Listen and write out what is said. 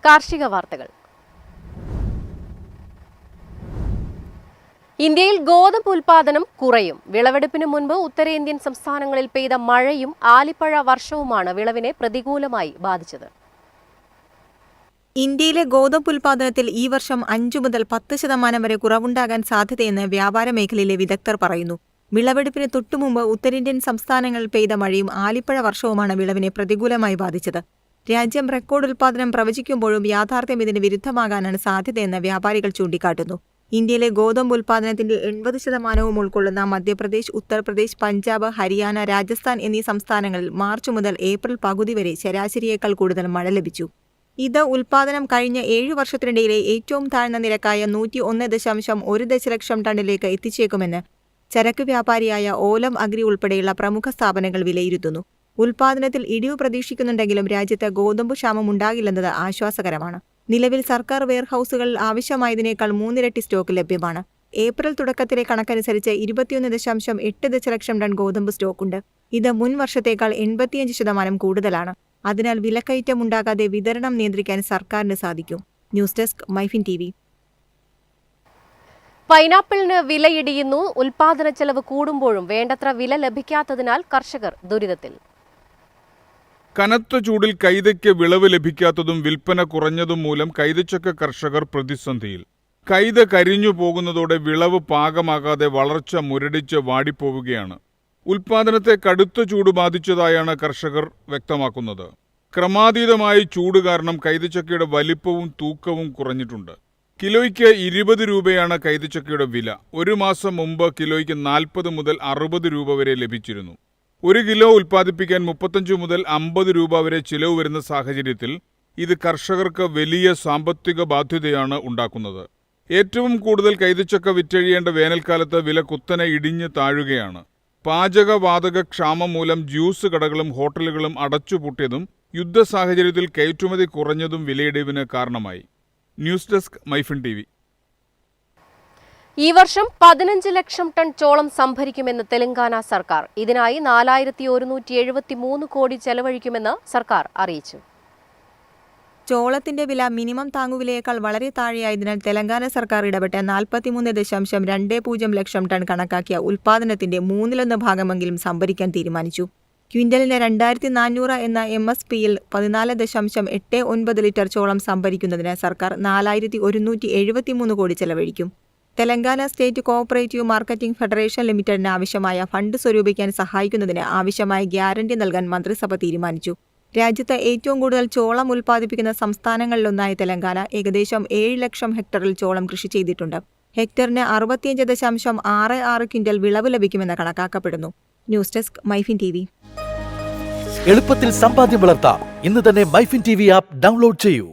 കാർഷിക വാർത്തകൾ. ഇന്ത്യയിൽ ഗോതമ്പ് ഉൽപാദനം കുറയും. വിളവെടുപ്പിന് മുൻപ് ഉത്തരേന്ത്യൻ സംസ്ഥാനങ്ങളിൽ പെയ്ത മഴയും ആലിപ്പഴ വർഷവുമാണ് വിളവിനെ പ്രതികൂലമായി ബാധിച്ചത്. ഇന്ത്യയിലെ ഗോതമ്പ് ഉൽപാദനത്തിൽ ഈ വർഷം 5 മുതൽ 10% വരെ കുറവുണ്ടാകാൻ സാധ്യതയെന്ന് വ്യാപാര മേഖലയിലെ വിദഗ്ധർ പറയുന്നു. വിളവെടുപ്പിന് തൊട്ടുമുമ്പ് ഉത്തരേന്ത്യൻ സംസ്ഥാനങ്ങളിൽ പെയ്ത മഴയും ആലിപ്പഴ വർഷവുമാണ് വിളവിനെ പ്രതികൂലമായി ബാധിച്ചത്. രാജ്യം റെക്കോർഡ് ഉൽപാദനം പ്രവചിക്കുമ്പോഴും യാഥാർത്ഥ്യം ഇതിന് വിരുദ്ധമാകാനാണ് സാധ്യതയെന്ന് വ്യാപാരികൾ ചൂണ്ടിക്കാട്ടുന്നു. ഇന്ത്യയിലെ ഗോതമ്പ് ഉൽപാദനത്തിന്റെ 80% ഉൾക്കൊള്ളുന്ന മധ്യപ്രദേശ്, ഉത്തർപ്രദേശ്, പഞ്ചാബ്, ഹരിയാന, രാജസ്ഥാൻ എന്നീ സംസ്ഥാനങ്ങളിൽ മാർച്ച് മുതൽ ഏപ്രിൽ പകുതി വരെ ശരാശരിയേക്കാൾ കൂടുതൽ മഴ ലഭിച്ചു. ഇത് ഉൽപാദനം കഴിഞ്ഞ 7 വർഷത്തിനിടയിലെ ഏറ്റവും താഴ്ന്ന നിരക്കായ 101.1 ദശലക്ഷം ടണ്ണിലേക്ക് എത്തിച്ചേക്കുമെന്ന് ചരക്ക് വ്യാപാരിയായ ഓലം അഗ്രി ഉൾപ്പെടെയുള്ള പ്രമുഖ സ്ഥാപനങ്ങൾ വിലയിരുത്തുന്നു. ഉൽപാദനത്തിൽ ഇടിവ് പ്രതീക്ഷിക്കുന്നുണ്ടെങ്കിലും രാജ്യത്ത് ഗോതമ്പ് ക്ഷാമം ഉണ്ടാകില്ലെന്നത് ആശ്വാസകരമാണ്. നിലവിൽ സർക്കാർ വെയർഹൌസുകളിൽ ആവശ്യമായതിനേക്കാൾ 3 ഇരട്ടി സ്റ്റോക്ക് ലഭ്യമാണ്. ഏപ്രിൽ തുടക്കത്തിലെ കണക്കനുസരിച്ച് 21.8 ദശലക്ഷം ടൺ ഗോതമ്പ് സ്റ്റോക്കുണ്ട്. ഇത് മുൻ വർഷത്തേക്കാൾ 85% കൂടുതലാണ്. അതിനാൽ വിലക്കയറ്റം ഉണ്ടാകാതെ വിതരണം നിയന്ത്രിക്കാൻ സർക്കാരിന് സാധിക്കും. News desk MyFin TV. പൈനാപ്പിളിന് വിലയിടിയുന്നു. ഉൽപാദന ചെലവ് കൂടുമ്പോഴും വേണ്ടത്ര വില ലഭിക്കാത്തതിനാൽ കർഷകർ ദുരിതത്തിൽ. കനത്ത ചൂടിൽ കൈതയ്ക്ക് വിളവ് ലഭിക്കാത്തതും വിൽപ്പന കുറഞ്ഞതും മൂലം കൈതച്ചക്ക കർഷകർ പ്രതിസന്ധിയിൽ. കൈത കരിഞ്ഞു പോകുന്നതോടെ വിളവ് പാകമാകാതെ വളർച്ച മുരടിച്ച് വാടിപ്പോവുകയാണ്. ഉൽപാദനത്തെ കടുത്ത ചൂട് ബാധിച്ചതായാണ് കർഷകർ വ്യക്തമാക്കുന്നത്. ക്രമാതീതമായ ചൂട് കാരണം കൈതച്ചക്കയുടെ വലിപ്പവും തൂക്കവും കുറഞ്ഞിട്ടുണ്ട്. കിലോയ്ക്ക് 20 രൂപയാണ് കൈതച്ചക്കയുടെ വില. ഒരു മാസം മുമ്പ് കിലോയ്ക്ക് 40 മുതൽ 60 രൂപ വരെ ലഭിച്ചിരുന്നു. 1 കിലോ ഉൽപ്പാദിപ്പിക്കാൻ 35 മുതൽ 50 രൂപ വരെ ചിലവ് വരുന്ന സാഹചര്യത്തിൽ ഇത് കർഷകർക്ക് വലിയ സാമ്പത്തിക ബാധ്യതയാണ് ഉണ്ടാക്കുന്നത്. ഏറ്റവും കൂടുതൽ കൈതച്ചക്ക വിറ്റഴിയേണ്ട വേനൽക്കാലത്ത് വില കുത്തനെ ഇടിഞ്ഞ് താഴുകയാണ്. പാചകവാതക ക്ഷാമം മൂലം ജ്യൂസ് കടകളും ഹോട്ടലുകളും അടച്ചുപൂട്ടിയതും യുദ്ധ സാഹചര്യത്തിൽ കയറ്റുമതി കുറഞ്ഞതും വിലയിടിവിന് കാരണമായി. News desk MyFin TV. ഈ വർഷം 15 ലക്ഷം ടൺ ചോളം സംഭരിക്കുമെന്ന് തെലങ്കാന സർക്കാർ. ഇതിനായി 4173 കോടി ചെലവഴിക്കുമെന്ന് സർക്കാർ അറിയിച്ചു. ചോളത്തിന്റെ വില മിനിമം താങ്ങുവിലയേക്കാൾ വളരെ താഴെയായതിനാൽ തെലങ്കാന സർക്കാർ ഇടപെട്ട് 43.20 ലക്ഷം ടൺ കണക്കാക്കിയ ഉൽപാദനത്തിന്റെ 1/3 ഭാഗമെങ്കിലും സംഭരിക്കാൻ തീരുമാനിച്ചു. ക്വിന്റലിന് 2400 എന്ന MSPയിൽ 14.89 ലിറ്റർ ചോളം സംഭരിക്കുന്നതിന് സർക്കാർ 4173 കോടി ചെലവഴിക്കും. Telangana state cooperative marketing federation ലിമിറ്റഡിന് ആവശ്യമായ ഫണ്ട് സ്വരൂപിക്കാൻ സഹായിക്കുന്നതിന് ആവശ്യമായ ഗ്യാരണ്ടി നൽകാൻ മന്ത്രിസഭ തീരുമാനിച്ചു. രാജ്യത്ത് ഏറ്റവും കൂടുതൽ ചോളം ഉൽപ്പാദിപ്പിക്കുന്ന സംസ്ഥാനങ്ങളിലൊന്നായ തെലങ്കാന ഏകദേശം 7 ലക്ഷം ഹെക്ടറിൽ ചോളം കൃഷി ചെയ്തിട്ടുണ്ട്. ഹെക്ടറിന് 65.66 ക്വിന്റൽ വിളവ് ലഭിക്കുമെന്ന് കണക്കാക്കപ്പെടുന്നു. News desk MyFin TV. എളുപ്പത്തിൽ സമ്പാദ്യം വളർത്താം. ഇന്ന് തന്നെ മൈഫിൻ TV ആപ്പ് ഡൗൺലോഡ് ചെയ്യൂ.